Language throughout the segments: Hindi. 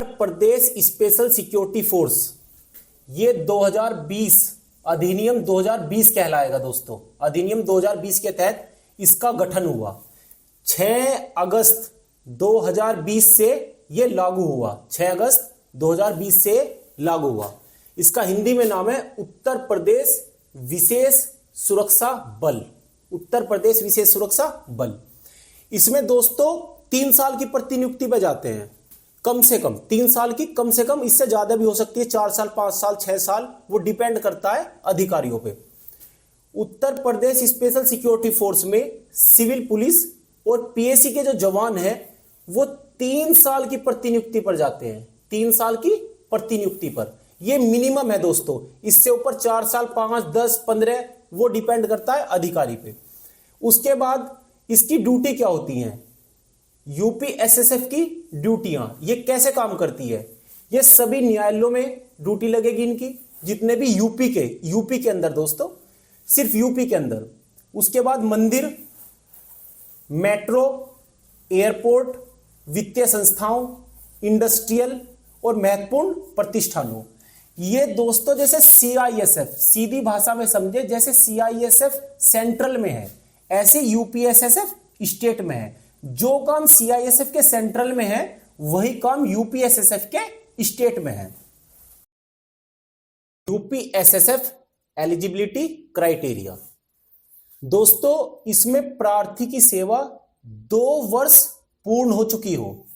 प्रदेश स्पेशल सिक्योरिटी फोर्स, ये 2020 अधिनियम 2020 कहलाएगा दोस्तों। अधिनियम 2020 के तहत इसका गठन हुआ। 6 अगस्त 2020 से ये लागू हुआ। 6 अगस्त 2020 से लागू हुआ। इसका हिंदी में नाम है उत्तर प्रदेश विशेष सुरक्षा बल। उत्तर प्रदेश विशेष सुरक्षा बल। इसमें दोस्तों 3 साल की प्रतिनियुक्ति पे जाते हैं, कम से कम 3 साल की, कम से कम इससे ज्यादा भी हो सकती है, 4 साल, 5 साल, 6 साल, वो डिपेंड करता है अधिकारियों पे। Uttar Pradesh special security force में सिविल पुलिस और पीएसी के जो जवान हैं वो 3 साल की प्रतिनियुक्ति पर जाते हैं। 3 साल की प्रतिनियुक्ति पर, ये मिनिमम है दोस्तों। इससे ऊपर 4 साल, 5, 10, 15 वो डिपेंड करता है अधिकारी पे। उसके बाद इसकी ड्यूटी क्या होती है, यूपी एसएसएफ की ड्यूटियां ये कैसे काम करती है। ये सभी न्यायालयों में ड्यूटी लगेगी इनकी, जितने भी यूपी के अंदर दोस्तों, सिर्फ यूपी के अंदर। उसके बाद मंदिर, मेट्रो, एयरपोर्ट, वित्तीय संस्थाओं, इंडस्ट्रियल और महत्वपूर्ण प्रतिष्ठानों। ये दोस्तों जैसे सीआईएसएफ, सीधी भाषा में समझे जैसे सीआईएसएफ सेंट्रल में है, ऐसे यूपीएसएसएफ स्टेट में है। जो काम सीआईएसएफ के सेंट्रल में है वही काम यूपीएसएसएफ के स्टेट में है। यूपीएसएसएफ एलिजिबिलिटी क्राइटेरिया दोस्तों, इसमें प्रार्थी की सेवा 2 वर्ष पूर्ण हो चुकी हो।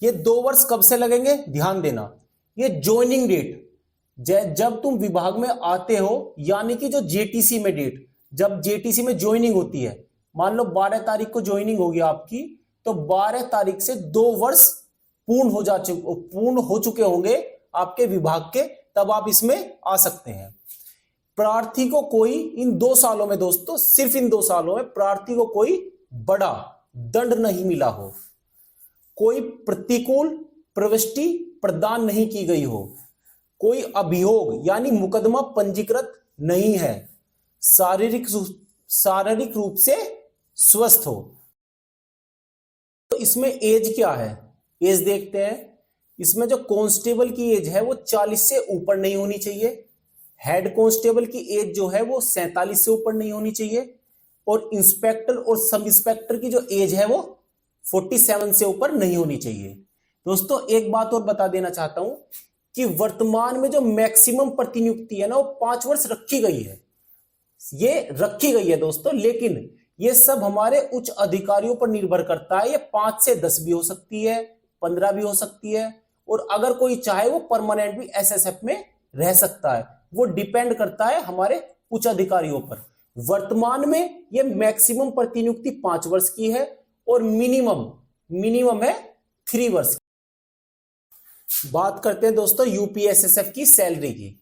ये 2 वर्ष कब से लगेंगे, ध्यान देना। ये ज्वाइनिंग डेट, जब तुम विभाग में आते हो, यानी कि जो जेटीसी में डेट, जब जेटीसी में ज्वाइनिंग होती है, मान लो 12 तारीख को ज्वाइनिंग होगी आपकी, तो 12 तारीख से 2 वर्ष पूर्ण हो चुके होंगे आपके विभाग के, तब आप इसमें आ सकते हैं। प्रार्थी को कोई इन 2 सालों में दोस्तों, सिर्फ इन 2 सालों में प्रार्थी को कोई बड़ा दंड नहीं मिला हो, कोई प्रतिकूल प्रविष्टि प्रदान नहीं की गई हो, कोई अभियोग यानी मुकदमा पंजीकृत नहीं है, शारीरिक रूप से स्वस्थ हो। तो इसमें एज क्या है, एज देखते हैं। इसमें जो कांस्टेबल की एज है वो 40 से ऊपर नहीं होनी चाहिए। हेड कांस्टेबल की एज जो है वो 47 से ऊपर नहीं होनी चाहिए। और इंस्पेक्टर और सब इंस्पेक्टर की जो एज है वो 47 से ऊपर नहीं होनी चाहिए। दोस्तों एक बात और बता देना चाहता हूं कि वर्तमान में जो मैक्सिमम प्रतिनियुक्ति है ना वो 5 वर्ष रखी गई है। ये रखी गई है दोस्तों, लेकिन ये सब हमारे उच्च अधिकारियों पर निर्भर करता है। ये 5 से 10 भी हो सकती है, 15 भी हो सकती है, और अगर कोई चाहे वो परमानेंट भी एसएसएफ में रह सकता है। वो डिपेंड करता है हमारे उच्च अधिकारियों पर। वर्तमान में ये मैक्सिमम प्रतिनियुक्ति 5 वर्ष की है और मिनिमम है 3 वर्ष की। बात करते हैं दोस्तों यूपीएसएसएफ की सैलरी की।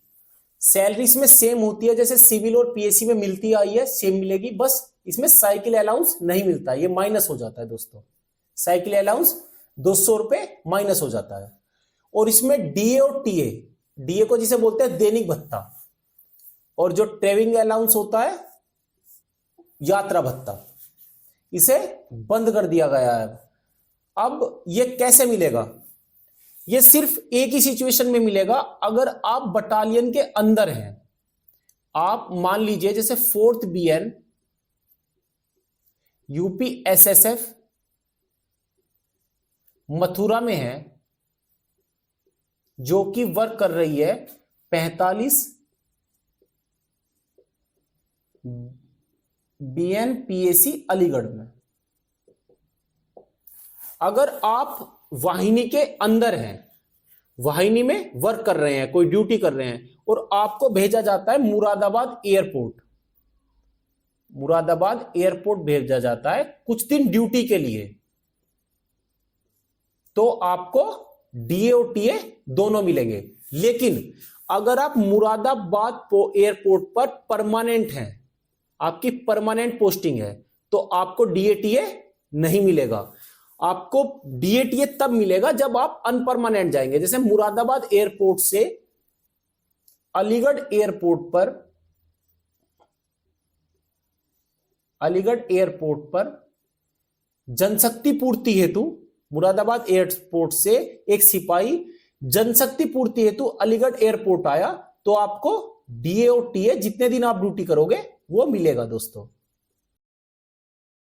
सैलरी इसमें सेम होती है जैसे सिविल और पीएससी में मिलती आई है, सेम मिलेगी। बस इसमें साइकिल अलाउंस नहीं मिलता, ये माइनस हो जाता है दोस्तों। साइकिल अलाउंस 200 रुपए माइनस हो जाता है। और इसमें डीए और टीए, डीए को जिसे बोलते हैं दैनिक भत्ता, और जो ट्रेवलिंग अलाउंस होता है यात्रा भत्ता, इसे बंद कर दिया गया है। अब ये कैसे मिलेगा, ये सिर्फ एक ही सिचुएशन में मिलेगा अगर आप बटालियन के अंदर हैं। आप मान लीजिए जैसे 4th BN UP SSF Mathura में है, जो कि वर्क कर रही है 45 BNPAC अलीगढ़ में। अगर आप वाहिनी के अंदर हैं, वाहिनी में वर्क कर रहे हैं, कोई ड्यूटी कर रहे हैं, और आपको भेजा जाता है मुरादाबाद एयरपोर्ट भेजा जाता है कुछ दिन ड्यूटी के लिए, तो आपको डीए और टीए दोनों मिलेंगे। लेकिन अगर आप मुरादाबाद एयरपोर्ट पर परमानेंट हैं, आपकी परमानेंट पोस्टिंग है, तो आपको डीए टीए नहीं मिलेगा। आपको डीएटीए तब मिलेगा जब आप अनपरमानेंट जाएंगे। जैसे मुरादाबाद एयरपोर्ट से अलीगढ़ एयरपोर्ट पर जनशक्ति पूर्ति हेतु मुरादाबाद एयरपोर्ट से एक सिपाही जनशक्ति पूर्ति हेतु अलीगढ़ एयरपोर्ट आया तो आपको डीए और टीए जितने दिन आप ड्यूटी करोगे वो मिलेगा दोस्तों।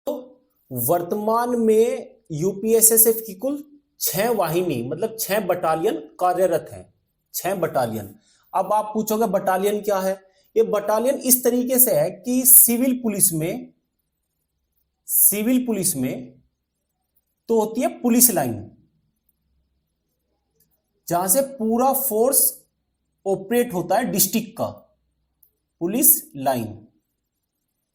तो वर्तमान में यूपीएसएसएफ की कुल 6 वाहिनी मतलब 6 बटालियन कार्यरत हैं, 6 बटालियन। अब आप पूछोगे बटालियन क्या है? ये बटालियन इस तरीके से है कि सिविल पुलिस में तो होती है पुलिस लाइन, जहां से पूरा फोर्स ऑपरेट होता है डिस्ट्रिक्ट का, पुलिस लाइन,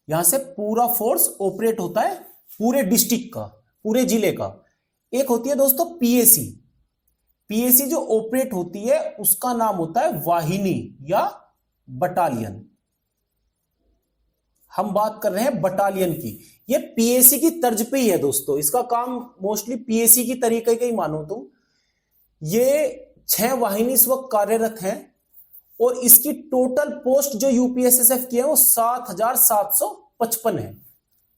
यहां से पूरा फोर्स ऑपरेट होता है पूरे डिस्ट्रिक्ट का, पूरे जिले का। एक होती है दोस्तों पीएसी जो ऑपरेट होती है उसका नाम होता है वाहिनी या बटालियन। हम बात कर रहे हैं बटालियन की। ये पीएसी की तर्ज पे ही है दोस्तों, इसका काम मोस्टली पीएसी की तरीके का ही मानो तुम। ये 6 वाहिनी इस वक्त कार्यरत हैं और इसकी टोटल पोस्ट जो यूपीएसएसएफ की है वो 7,755 है।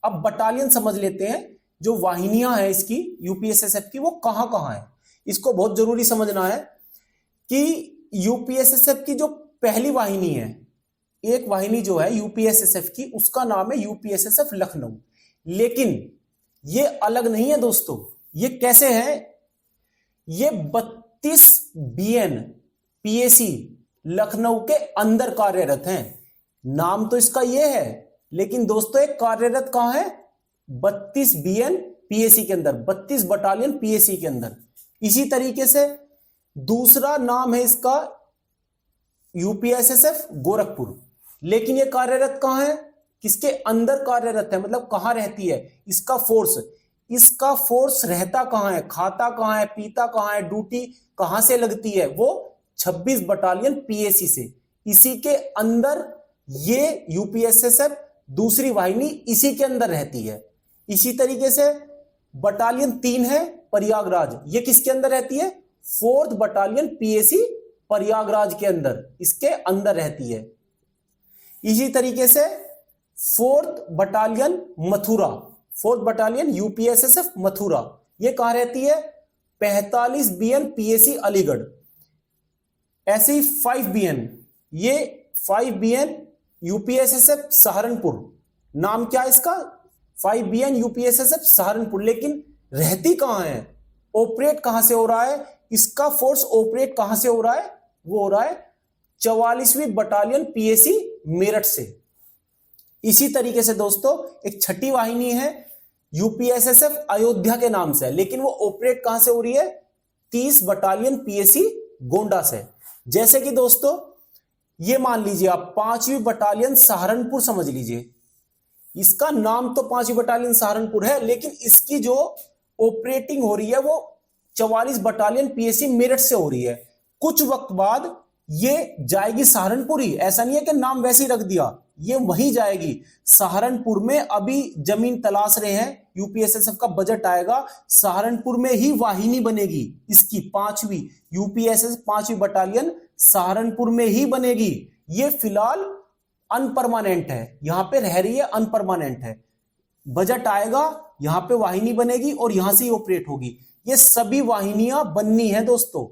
अब बटालियन समझ लेते हैं, जो वाहिनियां हैं इसकी यूपीएसएसएफ की वो कहां कहां है। इसको बहुत जरूरी समझना है कि यूपीएसएसएफ की जो पहली वाहिनी है, एक वाहिनी जो है यूपीएसएसएफ की, उसका नाम है यूपीएसएसएफ लखनऊ। लेकिन ये अलग नहीं है दोस्तों। ये कैसे है? ये 32 बीएन पीएसी लखनऊ के अंदर कार्यरत हैं। नाम तो इसका ये है, लेकिन दोस्तों एक कार्यरत कहां है? 32 बीएन पीएसी के अंदर, 32 बटालियन पीएसी के अंदर। इसी तरीके से दूसरा नाम है इसका यूपीएसएसएफ गोरखपुर। लेकिन ये कार्यरत कहां है? किसके अंदर कार्यरत है, मतलब कहां रहती है इसका फोर्स रहता कहां है, खाता कहां है, पीता कहां है, ड्यूटी कहां से लगती है? वो 26 बटालियन पीएसी से। इसी के अंदर ये यूपीएसएसएफ दूसरी वाहिनी इसी के अंदर रहती है। इसी तरीके से बटालियन 3 है प्रयागराज, ये किसके अंदर रहती है? 4th बटालियन पीएसी प्रयागराज के अंदर, इसके अंदर रहती है। इसी तरीके से 4th battalion Mathura, 4th battalion UPSSF Mathura, ये कहां रहती है? 45 बीएन पीएसी अलीगढ़। ऐसे ही 5 बीएन, ये 5 बीएन यूपीएसएसएफ सहारनपुर। नाम क्या है इसका? 5 बीएन यूपीएसएसएफ सहारनपुर। लेकिन रहती कहां है, ऑपरेट कहां से हो रहा है, इसका फोर्स ऑपरेट कहां से हो रहा है? वो हो रहा है 44वीं बटालियन पीएसी मेरठ से। इसी तरीके से दोस्तों एक छठी वाहिनी है यूपीएसएसएफ अयोध्या के नाम से, लेकिन वो ऑपरेट कहां से हो रही है? 30 बटालियन पीएसी गोंडा से। जैसे कि दोस्तों ये मान लीजिए आप 5वीं बटालियन सहारनपुर समझ लीजिए, इसका नाम तो 5वीं बटालियन सहारनपुर है, लेकिन इसकी जो ऑपरेटिंग हो रही है वो 44 बटालियन पीएसी मेरठ से हो रही है। कुछ वक्त बाद ये जाएगी सहारनपुर ही, ऐसा नहीं है कि नाम वैसे ही रख दिया, ये वहीं जाएगी सहारनपुर में। अभी जमीन तलाश रहे हैं, यूपीएसएसएफ का बजट आएगा, सहारनपुर में ही वाहिनी बनेगी इसकी 5वीं यूपीएसएसएफ 5वीं बटालियन सहारनपुर में ही बनेगी। ये फिलहाल अनपरमानेंट है, यहां पे रह रही है, अनपरमानेंट है। बजट आएगा, यहां पे वाहिनी बनेगी और यहां से ही ऑपरेट होगी। ये सभी वाहिनियां बननी है दोस्तों,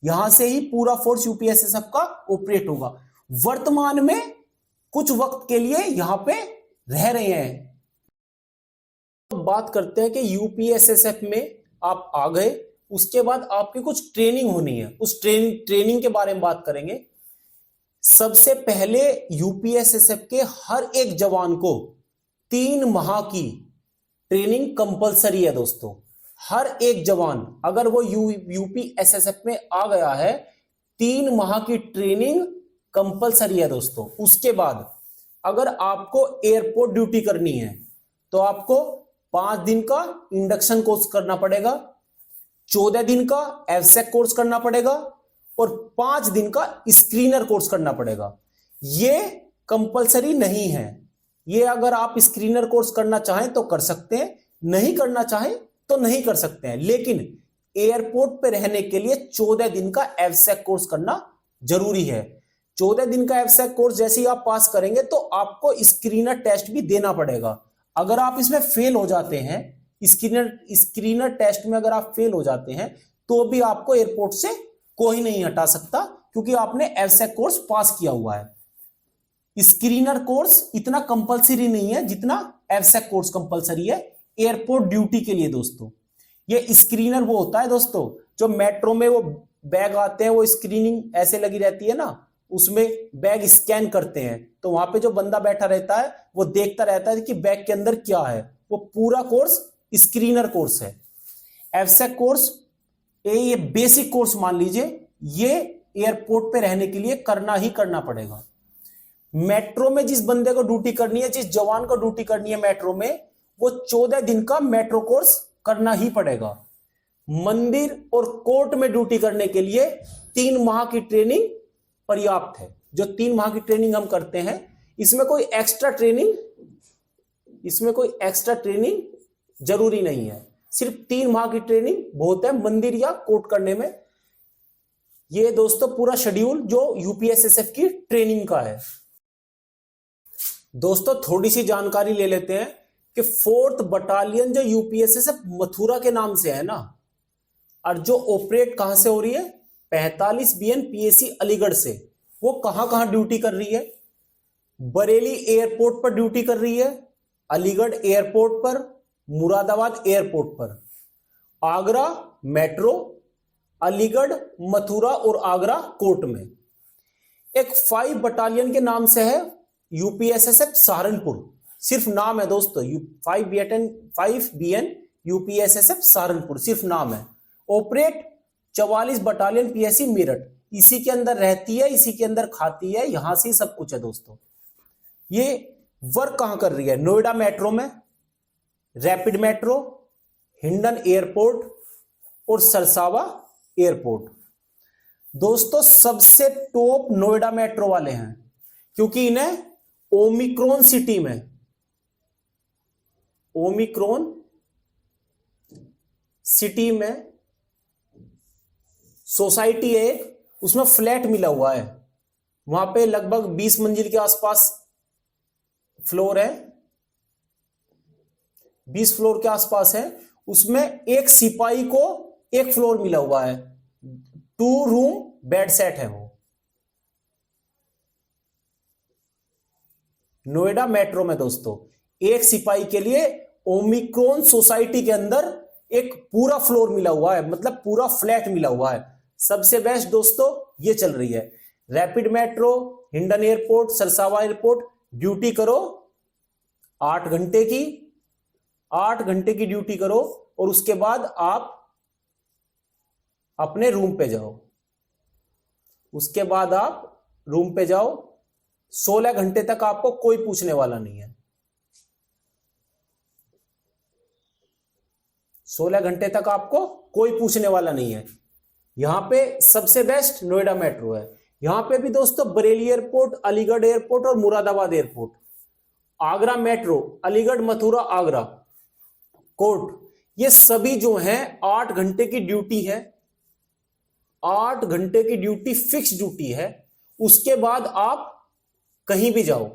यहां से ही पूरा फोर्स यूपीएसएसएफ का ऑपरेट होगा। वर्तमान में कुछ वक्त के लिए यहां पे रह रहे हैं। तो बात करते हैं कि यूपीएसएसएफ में आप आ गए, उसके बाद आपकी कुछ ट्रेनिंग होनी है, उस ट्रेनिंग के बारे में बात करेंगे। सबसे पहले यूपीएसएसएफ के हर एक जवान को 3 माह की ट्रेनिंग कंपलसरी है दोस्तों। हर एक जवान अगर वो यूपीएसएसएफ में आ गया है, 3 माह की ट्रेनिंग कंपलसरी है दोस्तों। उसके बाद अगर आपको एयरपोर्ट ड्यूटी करनी है तो आपको 5 दिन का इंडक्शन कोर्स करना पड़ेगा, 14 दिन का एफसेक कोर्स करना पड़ेगा और 5 दिन का स्क्रीनर कोर्स करना पड़ेगा। ये कंपलसरी नहीं है, ये अगर आप स्क्रीनर कोर्स करना चाहें तो कर सकते हैं, नहीं करना चाहें तो नहीं कर सकते हैं। लेकिन एयरपोर्ट पे रहने के लिए 14 दिन का एफसेक कोर्स करना जरूरी है। 14 दिन का एफसेक कोर्स जैसे ही आप पास करेंगे तो आपको स्क्रीनर टेस्ट भी देना पड़ेगा। अगर आप इसमें फेल हो जाते हैं, स्क्रीनर टेस्ट में अगर आप फेल हो जाते हैं तो भी आपको एयरपोर्ट से कोई नहीं हटा सकता, क्योंकि आपने एफसेक कोर्स पास किया हुआ है। स्क्रीनर कोर्स इतना कंपलसरी नहीं है जितना एफसेक कोर्स कंपलसरी है एयरपोर्ट ड्यूटी के लिए दोस्तों। ये स्क्रीनर वो होता है दोस्तों जो मेट्रो में वो बैग आते हैं, वो स्क्रीनिंग ऐसे लगी रहती है ना, उसमें बैग स्कैन करते हैं, तो वहां पे जो बंदा बैठा रहता है वो देखता रहता है कि बैग के अंदर क्या है। वो पूरा कोर्स स्क्रीनर कोर्स है। एफसेक कोर्स ये बेसिक कोर्स मान लीजिए, ये एयरपोर्ट पे रहने के लिए करना ही करना पड़ेगा। मेट्रो में जिस बंदे को ड्यूटी करनी है, जिस जवान को ड्यूटी करनी है मेट्रो में, वो 14 दिन का मेट्रो कोर्स करना ही पड़ेगा। मंदिर और कोर्ट में ड्यूटी करने के लिए 3 माह की ट्रेनिंग पर्याप्त है। जो 3 माह की ट्रेनिंग हम करते हैं, इसमें कोई एक्स्ट्रा ट्रेनिंग जरूरी नहीं है। सिर्फ 3 माह की ट्रेनिंग बहुत है मंदिर या कोर्ट करने में। ये दोस्तों पूरा शेड्यूल जो यूपीएसएसएफ की ट्रेनिंग का है। दोस्तों थोड़ी सी जानकारी ले लेते हैं कि 4th बटालियन जो यूपीएसएसएफ मथुरा के नाम से है ना, और जो ऑपरेट कहां से हो रही है, 45 BN PAC अलीगढ़ से, वो कहां कहां ड्यूटी कर रही है। बरेली एयरपोर्ट पर ड्यूटी कर रही है, अलीगढ़ एयरपोर्ट पर, मुरादाबाद एयरपोर्ट पर, आगरा मेट्रो, अलीगढ़, मथुरा और आगरा कोर्ट में। एक 5 बटालियन के नाम से है यूपीएसएसएफ सहारनपुर, सिर्फ नाम है दोस्तों। 5 BN यूपीएसएसएफ सहारनपुर सिर्फ नाम है। ऑपरेट 44 बटालियन PSC मेरठ, इसी के अंदर रहती है, इसी के अंदर खाती है, यहां से सब कुछ है दोस्तों। ये वर्क कहां कर रही है, नोएडा मेट्रो में, रैपिड मेट्रो, हिंडन एयरपोर्ट और सरसावा एयरपोर्ट। दोस्तों सबसे टॉप नोएडा मेट्रो वाले हैं, क्योंकि इन्हें ओमिक्रॉन सिटी में, ओमिक्रॉन सिटी में सोसाइटी है एक, उसमें फ्लैट मिला हुआ है। वहां पे लगभग 20 मंजिल के आसपास फ्लोर है, 20 फ्लोर के आसपास है। उसमें एक सिपाही को एक फ्लोर मिला हुआ है, 2 रूम बेड सेट है वो। नोएडा मेट्रो में दोस्तों एक सिपाही के लिए ओमिक्रॉन सोसाइटी के अंदर एक पूरा फ्लोर मिला हुआ है, मतलब पूरा फ्लैट मिला हुआ है। सबसे बेस्ट दोस्तों ये चल रही है। Rapid metro, Hindon airport, Sarsawa airport, duty करो 8 घंटे की, 8 घंटे की ड्यूटी करो और उसके बाद आप अपने रूम पे जाओ। उसके बाद आप रूम पे जाओ, 16 घंटे तक आपको कोई पूछने वाला नहीं है। 16 घंटे तक आपको कोई पूछने वाला नहीं है। यहां पे सबसे बेस्ट नोएडा मेट्रो है। यहां पे भी दोस्तों बरेली एयरपोर्ट, अलीगढ़ एयरपोर्ट और Moradabad airport, Agra metro, Aligarh, Mathura, Agra court, ये सभी जो हैं 8 घंटे की ड्यूटी है। 8 घंटे की ड्यूटी फिक्स ड्यूटी है। उसके बाद आप कहीं भी जाओ।